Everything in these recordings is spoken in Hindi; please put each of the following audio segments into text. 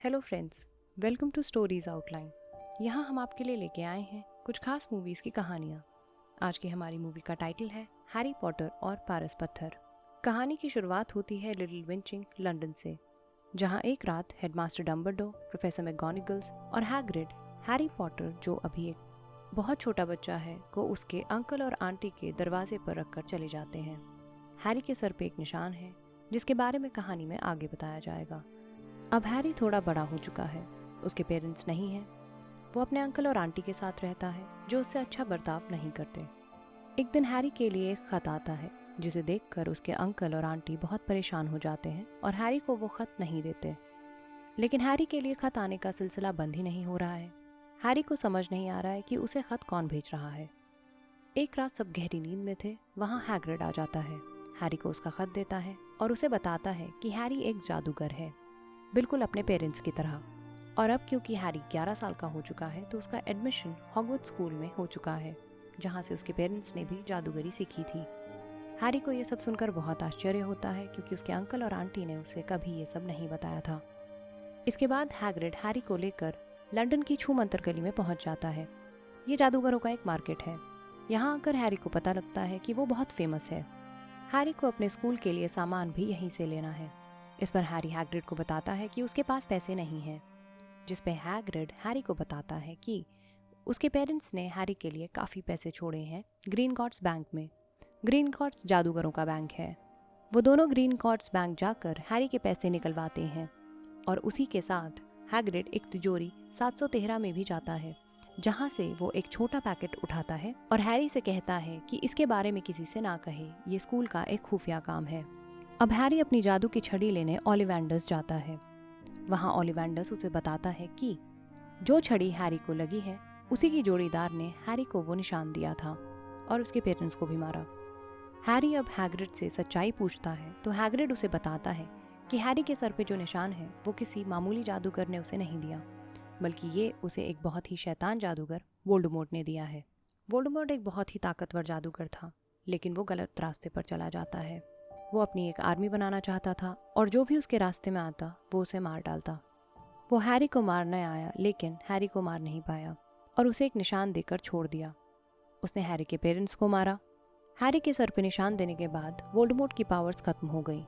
Hello friends, welcome to stories outline. यहाँ हम आपके लिए लेके आए हैं कुछ खास मूवीज़ की कहानियाँ। आज की हमारी मूवी का टाइटल है हैरी पॉटर और पारस पत्थर। कहानी की शुरुआत होती है लिटिल विंचिंग लंदन से, जहाँ एक रात हेडमास्टर डम्बलडोर, प्रोफेसर मैगोनिगल्स और हैग्रिड हैरी पॉटर, जो अभी एक बहुत छोटा बच्चा है, को उसके अंकल और आंटी के दरवाजे पर रखकर चले जाते हैं। हैरी के सर पे एक निशान है जिसके बारे में कहानी में आगे बताया जाएगा। अब हैरी थोड़ा बड़ा हो चुका है, उसके पेरेंट्स नहीं हैं। वो अपने अंकल और आंटी के साथ रहता है जो उससे अच्छा बर्ताव नहीं करते। एक दिन हैरी के लिए एक खत आता है जिसे देखकर उसके अंकल और आंटी बहुत परेशान हो जाते हैं और हैरी को वो खत नहीं देते। लेकिन हैरी के लिए खत आने का सिलसिला बंद ही नहीं हो रहा है। हैरी को समझ नहीं आ रहा है कि उसे खत कौन भेज रहा है। एक रात सब गहरी नींद में थे, वहाँ हैग्रिड आ जाता है, हैरी को उसका खत देता है और उसे बताता है कि हैरी एक जादूगर है, बिल्कुल अपने पेरेंट्स की तरह। और अब क्योंकि हैरी 11 साल का हो चुका है तो उसका एडमिशन हॉगवर्ट्स स्कूल में हो चुका है, जहाँ से उसके पेरेंट्स ने भी जादूगरी सीखी थी। हैरी को ये सब सुनकर बहुत आश्चर्य होता है क्योंकि उसके अंकल और आंटी ने उसे कभी ये सब नहीं बताया था। इसके बाद हैग्रिड हैरी को लेकर लंदन की छूमंतर गली में पहुंच जाता है। ये जादूगरों का एक मार्केट है। यहाँ आकर हैरी को पता लगता है कि वो बहुत फेमस है। हैरी को अपने स्कूल के लिए सामान भी यहीं से लेना है। इस पर हैरी हैग्रिड को बताता है कि उसके पास पैसे नहीं हैं, जिस पे हैग्रिड हैरी को बताता है कि उसके पेरेंट्स ने हैरी के लिए काफ़ी पैसे छोड़े हैं ग्रीन गॉट्स बैंक में। ग्रीन गॉट्स जादूगरों का बैंक है। वो दोनों ग्रीन गॉट्स बैंक जाकर हैरी के पैसे निकलवाते हैं और उसी के साथ हैग्रिड एक तिजोरी 713 में भी जाता है, जहाँ से वो एक छोटा पैकेट उठाता है और हैरी से कहता है कि इसके बारे में किसी से ना कहे, ये स्कूल का एक खुफिया काम है। अब हैरी अपनी जादू की छड़ी लेने ओलिवेंडर्स जाता है। वहाँ ओलिवेंडर्स उसे बताता है कि जो छड़ी हैरी को लगी है उसी की जोड़ीदार ने हैरी को वो निशान दिया था और उसके पेरेंट्स को भी मारा। हैरी अब हैग्रिड से सच्चाई पूछता है तो हैग्रिड उसे बताता है कि हैरी के सर पे जो निशान है वो किसी मामूली जादूगर ने उसे नहीं दिया, बल्कि ये उसे एक बहुत ही शैतान जादूगर वोल्डेमॉर्ट ने दिया है। वोल्डेमॉर्ट एक बहुत ही ताकतवर जादूगर था, लेकिन वो गलत रास्ते पर चला जाता है। वो अपनी एक आर्मी बनाना चाहता था और जो भी उसके रास्ते में आता वो उसे मार डालता। वो हैरी को मारने आया, लेकिन हैरी को मार नहीं पाया और उसे एक निशान देकर छोड़ दिया। उसने हैरी के पेरेंट्स को मारा। हैरी के सर पे निशान देने के बाद वोल्डेमॉर्ट की पावर्स खत्म हो गई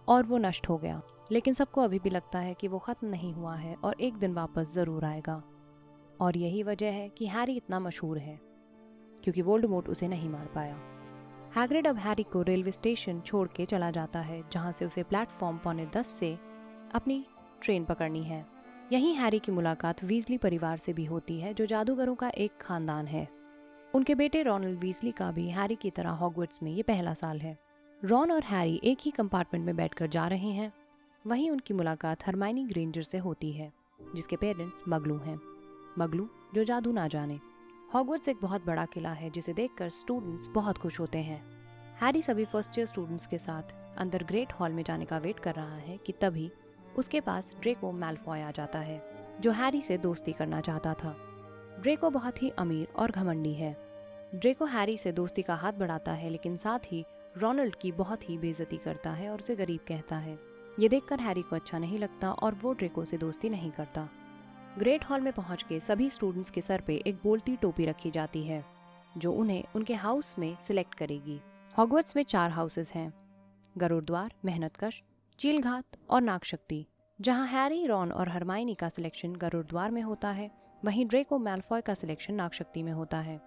और वो नष्ट हो गया, लेकिन सबको अभी भी लगता है कि वो खत्म नहीं हुआ है और एक दिन वापस ज़रूर आएगा। और यही वजह है कि हैरी इतना मशहूर है, क्योंकि वोल्डेमॉर्ट उसे नहीं मार पाया। हैग्रिड अब हैरी को रेलवे स्टेशन छोड़ के चला जाता है, जहाँ से उसे प्लेटफॉर्म 9:45 से अपनी ट्रेन पकड़नी है। यहीं हैरी की मुलाकात वीजली परिवार से भी होती है, जो जादूगरों का एक खानदान है। उनके बेटे रोनाल्ड वीजली का भी हैरी की तरह हॉगवर्ट्स में ये पहला साल है। रॉन और हैरी एक ही कंपार्टमेंट में बैठकर जा रहे हैं। वहीं उनकी मुलाकात हरमाइनी ग्रेंजर से होती है, जिसके पेरेंट्स मगलू हैं। मगलू जो जादू ना जाने। हॉगवर्ट्स एक बहुत बड़ा किला है जिसे देखकर स्टूडेंट्स बहुत खुश होते हैं। हैरी सभी फर्स्ट ईयर स्टूडेंट्स के साथ अंदर ग्रेट हॉल में जाने का वेट कर रहा है कि तभी उसके पास ड्रेको मैलफॉय आ जाता है, जो हैरी से दोस्ती करना चाहता था। ड्रेको बहुत ही अमीर और घमंडी है। ड्रेको हैरी से दोस्ती का हाथ बढ़ाता है, लेकिन साथ ही रोनाल्ड की बहुत ही बेइज्जती करता है और उसे गरीब कहता है। ये देखकर हैरी को अच्छा नहीं लगता और वो ड्रेको से दोस्ती नहीं करता। ग्रेट हॉल में पहुंच के सभी स्टूडेंट्स के सर पे एक बोलती टोपी रखी जाती है, जो उन्हें उनके हाउस में सिलेक्ट करेगी। हॉगवर्ट्स में 4 हाउसेस हैं: गरुड़द्वार, मेहनतकश, चीलघात और नागशक्ति। जहां हैरी, रॉन और हरमाइनी का सिलेक्शन गरुड़द्वार में होता है, वहीं ड्रेको मैलफॉय का सिलेक्शन नागशक्ति में होता है।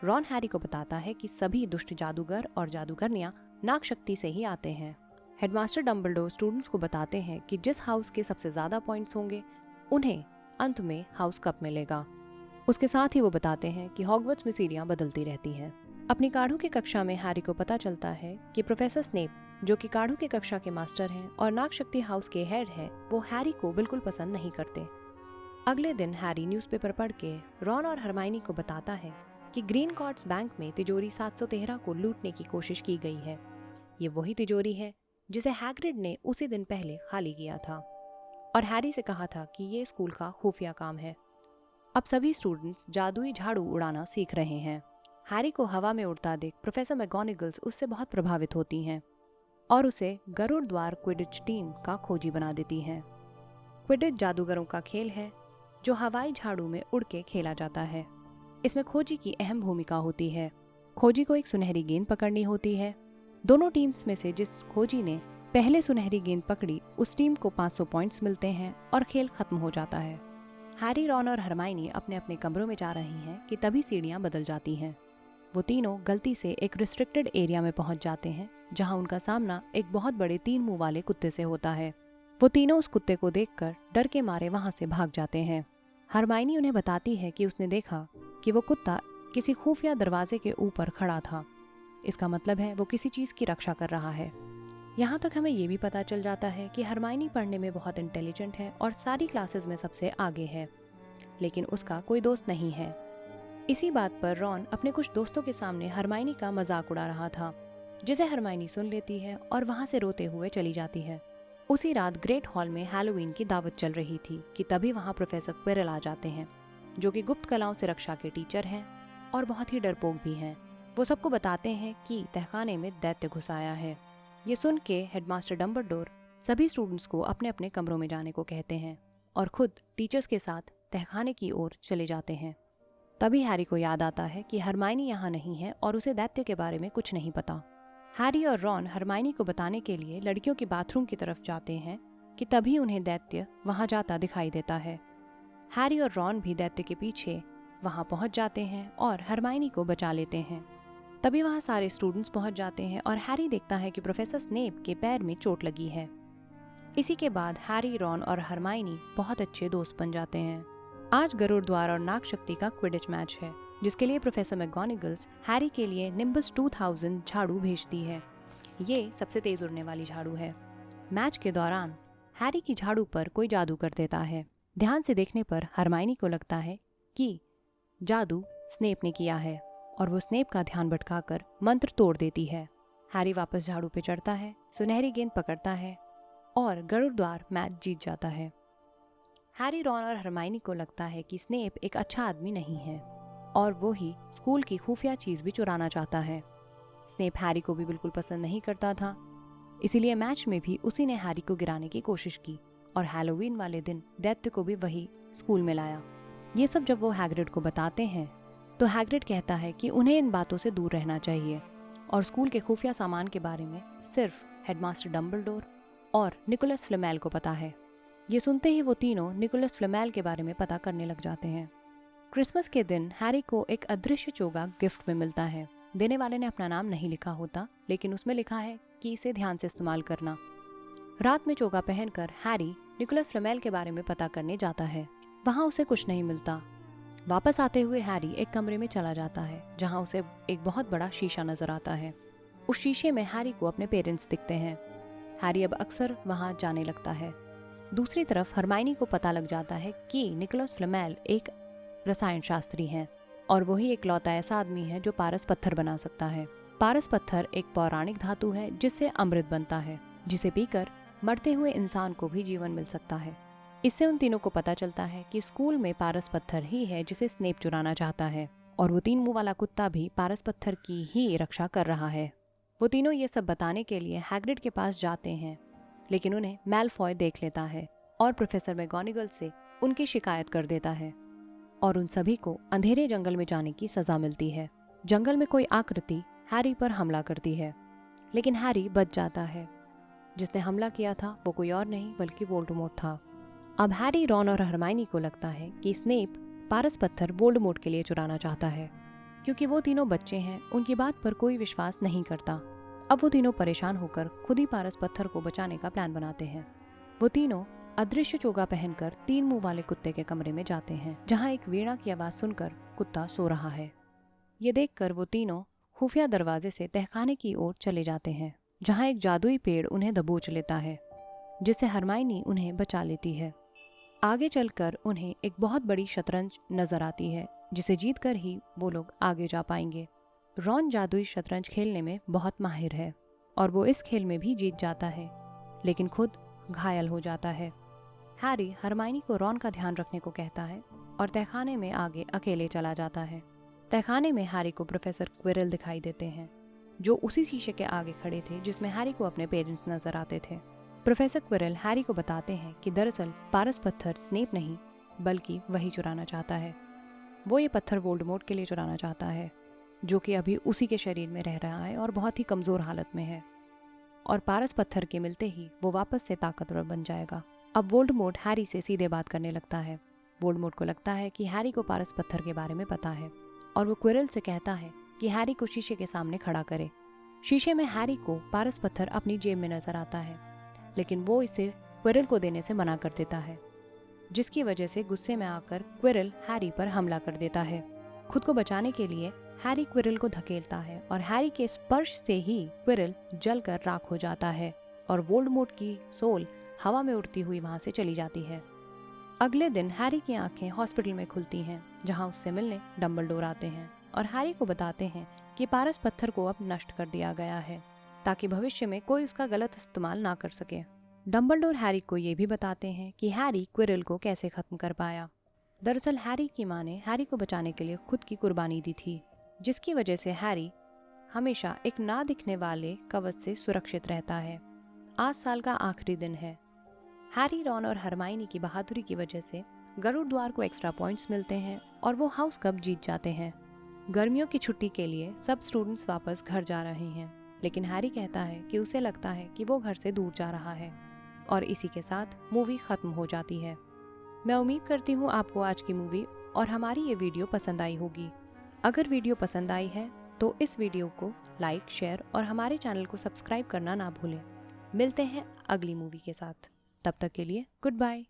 रॉन हैरी को बताता है कि सभी दुष्ट जादूगर और जादूगरनियां नागशक्ति से ही आते हैं। हेडमास्टर डम्बलडोर स्टूडेंट्स को बताते हैं कि जिस हाउस के सबसे ज्यादा पॉइंट्स होंगे उन्हें अंत में हाउस कप मिलेगा। उसके साथ ही वो बताते हैं कि हॉगवर्ट्स में सीढ़ियां बदलती रहती हैं। अपनी काढ़ू की कक्षा में हैरी को पता चलता है कि प्रोफेसर स्नेप, जो कि काढ़ू की कक्षा के मास्टर हैं और नागशक्ति हाउस के हेड हैं, वो हैरी को बिल्कुल पसंद नहीं करते। अगले दिन हैरी न्यूज़पेपर पढ़ के रॉन और हरमाइनी को बताता है कि ग्रीन गॉट्स बैंक में तिजोरी 713 को लूटने की कोशिश की गई है। ये वही तिजोरी है जिसे हैग्रिड ने उसी दिन पहले खाली किया था और हैरी से कहा था कि ये स्कूल का खुफिया काम है। अब सभी स्टूडेंट्स जादुई झाड़ू उड़ाना सीख रहे हैं। हैरी को हवा में उड़ता देख प्रोफेसर मैगोनिगल्स उससे बहुत प्रभावित होती हैं और उसे गरुड़द्वार क्विडिच टीम का खोजी बना देती हैं। क्विडिच जादूगरों का खेल है जो हवाई झाड़ू में उड़ के खेला जाता है। इसमें खोजी की अहम भूमिका होती है। खोजी को एक सुनहरी गेंद पकड़नी होती है। दोनों टीम्स में से जिस खोजी ने पहले सुनहरी गेंद पकड़ी उस टीम को 500 पॉइंट्स मिलते हैं और खेल खत्म हो जाता है। हैरी, रॉन और हरमाइनी अपने अपने कमरों में जा रही हैं कि तभी सीढ़ियां बदल जाती हैं। वो तीनों गलती से एक रिस्ट्रिक्टेड एरिया में पहुंच जाते हैं जहां उनका सामना एक बहुत बड़े 3 मुंह वाले कुत्ते से होता है। वो तीनों उस कुत्ते को देखकर डर के मारे वहां से भाग जाते हैं। हरमाइनी उन्हें बताती है कि उसने देखा कि वो कुत्ता किसी खुफिया दरवाजे के ऊपर खड़ा था। इसका मतलब है वो किसी चीज की रक्षा कर रहा है। यहाँ तक हमें ये भी पता चल जाता है कि हरमाइनी पढ़ने में बहुत इंटेलिजेंट है और सारी क्लासेस में सबसे आगे है, लेकिन उसका कोई दोस्त नहीं है। इसी बात पर रॉन अपने कुछ दोस्तों के सामने हरमाइनी का मजाक उड़ा रहा था, जिसे हरमाइनी सुन लेती है और वहां से रोते हुए चली जाती है। उसी रात ग्रेट हॉल में हैलोवीन की दावत चल रही थी कि तभी वहां प्रोफेसर क्विरल आ जाते हैं, जो कि गुप्त कलाओं से रक्षा के टीचर हैं और बहुत ही डरपोक भी हैं। वो सबको बताते हैं कि तहखाने में दैत्य घुस आया है। ये सुन के हेडमास्टर डम्बलडोर सभी स्टूडेंट्स को अपने अपने कमरों में जाने को कहते हैं और खुद टीचर्स के साथ तहखाने की ओर चले जाते हैं। तभी हैरी को याद आता है कि हरमाइनी यहाँ नहीं है और उसे दैत्य के बारे में कुछ नहीं पता। हैरी और रॉन हरमाइनी को बताने के लिए लड़कियों के बाथरूम की तरफ जाते हैं कि तभी उन्हें दैत्य वहां जाता दिखाई देता है। हैरी और रॉन भी दैत्य के पीछे वहां पहुंच जाते हैं और हरमाइनी को बचा लेते हैं। तभी वहां सारे स्टूडेंट्स पहुंच जाते हैं और हैरी देखता है कि प्रोफेसर स्नेप के पैर में चोट लगी है। इसी के बाद हैरी, रॉन और हरमाइनी बहुत अच्छे दोस्त बन जाते हैं। आज गरुड़ द्वार और नाग शक्ति का क्विडिच मैच है, जिसके लिए प्रोफेसर मैगोनिगल्स हैरी के लिए निम्बस 2000 झाड़ू भेजती है। ये सबसे तेज उड़ने वाली झाड़ू है। मैच के दौरान हैरी की झाड़ू पर कोई जादू कर देता है। ध्यान से देखने पर हरमाइनी को लगता है कि जादू स्नेप ने किया है और वो स्नेप का ध्यान भटकाकर मंत्र तोड़ देती है। हैरी वापस झाड़ू पे चढ़ता है, सुनहरी गेंद पकड़ता है और गरुड़ द्वार मैच जीत जाता है। हैरी, रॉन और हरमाइनी को लगता है कि स्नेप एक अच्छा आदमी नहीं है और वो ही स्कूल की खुफिया चीज भी चुराना चाहता है। स्नेप हैरी को भी बिल्कुल पसंद नहीं करता था, इसीलिए मैच में भी उसी ने हैरी को गिराने की कोशिश की और हैलोवीन वाले दिन दैत्य को भी वही स्कूल में लाया। ये सब जब वो हैग्रिड को बताते हैं तो हैग्रिड कहता है कि उन्हें इन बातों से दूर रहना चाहिए और स्कूल के खुफिया सामान के बारे में सिर्फ हेडमास्टर डम्बलडोर और निकोलस फ्लेमेल को पता है। ये सुनते ही वो तीनों निकोलस फ्लेमेल के बारे में पता करने लग जाते हैं। क्रिसमस के दिन हैरी को एक अदृश्य चोगा गिफ्ट में मिलता है। देने वाले ने अपना नाम नहीं लिखा होता, लेकिन उसमें लिखा है कि इसे ध्यान से इस्तेमाल करना। रात में चोगा पहनकर हैरी निकोलस फ्लेमेल के बारे में पता करने जाता है। वहाँ उसे कुछ नहीं मिलता। वापस आते हुए हैरी एक कमरे में चला जाता है जहाँ उसे एक बहुत बड़ा शीशा नजर आता है। उस शीशे में हैरी को अपने पेरेंट्स दिखते हैं। हैरी अब अक्सर वहाँ जाने लगता है। दूसरी तरफ हरमाइनी को पता लग जाता है कि निकोलस फ्लेमेल एक रसायन शास्त्री हैं और वही एकलौता ऐसा आदमी है जो पारस पत्थर बना सकता है। पारस पत्थर एक पौराणिक धातु है जिससे अमृत बनता है, जिसे पीकर मरते हुए इंसान को भी जीवन मिल सकता है। इससे उन तीनों को पता चलता है कि स्कूल में पारस पत्थर ही है जिसे स्नेप चुराना चाहता है और वो 3 मुंह वाला कुत्ता भी पारस पत्थर की ही रक्षा कर रहा है। वो तीनों ये सब बताने के लिए हैग्रिड के पास जाते हैं, लेकिन उन्हें मैलफॉय देख लेता है और प्रोफेसर मैगोनिगल से उनकी शिकायत कर देता है और उन सभी को अंधेरे जंगल में जाने की सजा मिलती है। जंगल में कोई आकृति हैरी पर हमला करती है, लेकिन हैरी बच जाता है। जिसने हमला किया था वो कोई और नहीं बल्कि वोल्डेमॉर्ट था। अब हैरी, रॉन और हरमाइनी को लगता है कि स्नेप पारस पत्थर वोल्डेमॉर्ट के लिए चुराना चाहता है, क्योंकि वो तीनों बच्चे हैं, उनकी बात पर कोई विश्वास नहीं करता। अब वो तीनों परेशान होकर खुद ही पारस पत्थर को बचाने का प्लान बनाते हैं। वो तीनों अदृश्य चोगा पहनकर 3 मुंह वाले कुत्ते के कमरे में जाते हैं, जहाँ एक वीणा की आवाज सुनकर कुत्ता सो रहा है। ये देखकर वो तीनों खुफिया दरवाजे से तहखाने की ओर चले जाते हैं, जहाँ एक जादुई पेड़ उन्हें दबोच लेता है, जिससे हरमाइनी उन्हें बचा लेती है। आगे चलकर उन्हें एक बहुत बड़ी शतरंज नजर आती है, जिसे जीतकर ही वो लोग आगे जा पाएंगे। रॉन जादुई शतरंज खेलने में बहुत माहिर है और वो इस खेल में भी जीत जाता है, लेकिन खुद घायल हो जाता है। हैरी हरमाइनी को रॉन का ध्यान रखने को कहता है और तहखाने में आगे अकेले चला जाता है। तहखाने में हैरी को प्रोफेसर क्विरल दिखाई देते हैं, जो उसी शीशे के आगे खड़े थे जिसमें हैरी को अपने पेरेंट्स नजर आते थे। प्रोफेसर क्विरल हैरी को बताते हैं कि दरअसल पारस पत्थर स्नेप नहीं बल्कि वही चुराना चाहता है। वो ये पत्थर वोल्डेमॉर्ट के लिए चुराना चाहता है, जो कि अभी उसी के शरीर में रह रहा है और बहुत ही कमज़ोर हालत में है। और पारस पत्थर के मिलते ही वो वापस से ताकतवर बन जाएगा। अब वोल्डेमॉर्ट हैरी से सीधे बात करने लगता है। वोल्डेमॉर्ट को लगता है कि हैरी को पारस पत्थर के बारे में पता है और वो क्विरल से कहता है कि हैरी को शीशे के सामने खड़ा करे। शीशे में हैरी को पारस पत्थर अपनी जेब में नजर आता है, लेकिन वो इसे क्विरल को देने से मना कर देता है, जिसकी वजह से गुस्से में आकर क्विरल हैरी पर हमला कर देता है। खुद को बचाने के लिए हैरी क्विरल को धकेलता है और हैरी के स्पर्श से ही क्विरल जलकर राख हो जाता है और वोल्डेमॉर्ट की सोल हवा में उड़ती हुई वहां से चली जाती है। अगले दिन हैरी की आंखें हॉस्पिटल में खुलती हैं, जहां उससे मिलने डंबलडोर आते हैं और हैरी को बताते हैं कि पारस पत्थर को अब नष्ट कर दिया गया है ताकि भविष्य में कोई उसका गलत इस्तेमाल ना कर सके। डंबलडोर हैरी को ये भी बताते हैं कि हैरी क्विरल को कैसे खत्म कर पाया। दरअसल हैरी की माँ ने हैरी को बचाने के लिए खुद की कुर्बानी दी थी, जिसकी वजह से हैरी हमेशा एक ना दिखने वाले कवच से सुरक्षित रहता है। आज साल का आखिरी दिन है। हैरी, रॉन और हरमाइनी की बहादुरी की वजह से गरुड़ द्वार को एक्स्ट्रा पॉइंट्स मिलते हैं और वो हाउस कप जीत जाते हैं। गर्मियों की छुट्टी के लिए सब स्टूडेंट्स वापस घर जा रहे हैं, लेकिन हैरी कहता है कि उसे लगता है कि वो घर से दूर जा रहा है। और इसी के साथ मूवी खत्म हो जाती है। मैं उम्मीद करती हूँ आपको आज की मूवी और हमारी ये वीडियो पसंद आई होगी। अगर वीडियो पसंद आई है तो इस वीडियो को लाइक, शेयर और हमारे चैनल को सब्सक्राइब करना ना भूलें। मिलते हैं अगली मूवी के साथ। तब तक के लिए गुड बाय।